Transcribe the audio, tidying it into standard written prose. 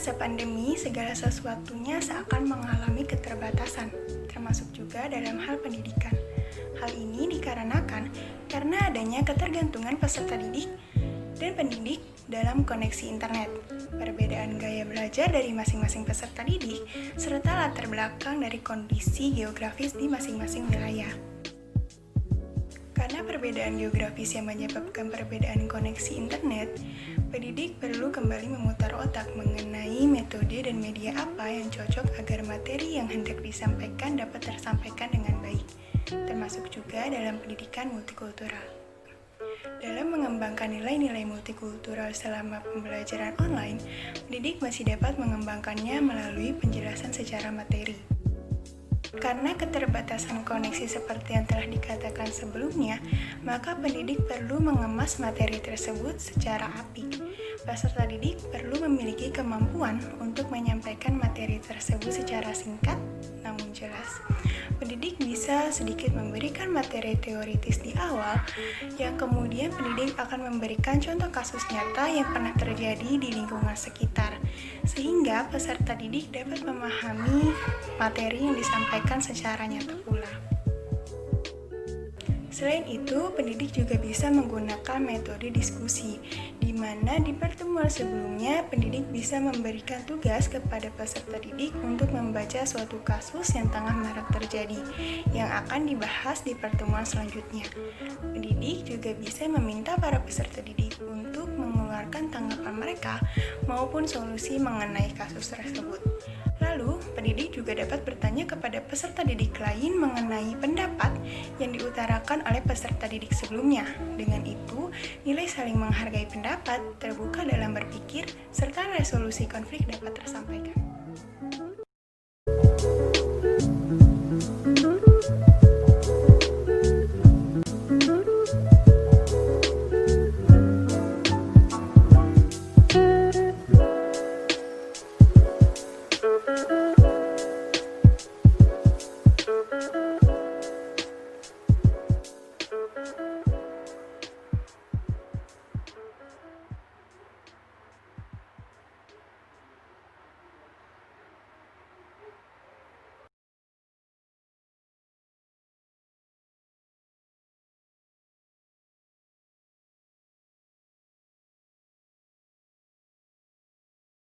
masa pandemi, segala sesuatunya seakan mengalami keterbatasan, termasuk juga dalam hal pendidikan. Hal ini dikarenakan karena adanya ketergantungan peserta didik dan pendidik dalam koneksi internet, perbedaan gaya belajar dari masing-masing peserta didik, serta latar belakang dari kondisi geografis di masing-masing wilayah. Karena perbedaan geografis yang menyebabkan perbedaan koneksi internet, pendidik perlu kembali memutar otak mengenai metode dan media apa yang cocok agar materi yang hendak disampaikan dapat tersampaikan dengan baik, termasuk juga dalam pendidikan multikultural. Dalam mengembangkan nilai-nilai multikultural selama pembelajaran online, pendidik masih dapat mengembangkannya melalui penjelasan secara materi. Karena keterbatasan koneksi seperti yang telah dikatakan sebelumnya, maka pendidik perlu mengemas materi tersebut secara apik. Peserta didik perlu memiliki kemampuan untuk menyampaikan materi tersebut secara singkat namun jelas. Pendidik bisa sedikit memberikan materi teoritis di awal, yang kemudian pendidik akan memberikan contoh kasus nyata yang pernah terjadi di lingkungan sekitar, sehingga peserta didik dapat memahami materi yang disampaikan secara nyata pula. Selain itu, pendidik juga bisa menggunakan metode diskusi, di mana di pertemuan sebelumnya pendidik bisa memberikan tugas kepada peserta didik untuk membaca suatu kasus yang tengah marak terjadi, yang akan dibahas di pertemuan selanjutnya. Pendidik juga bisa meminta para peserta didik untuk mengeluarkan tanggapan mereka maupun solusi mengenai kasus tersebut. Lalu, pendidik juga dapat bertanya kepada peserta didik lain mengenai pendapat yang diutarakan oleh peserta didik sebelumnya. Dengan itu, nilai saling menghargai pendapat, terbuka dalam berpikir, serta resolusi konflik dapat tersampaikan.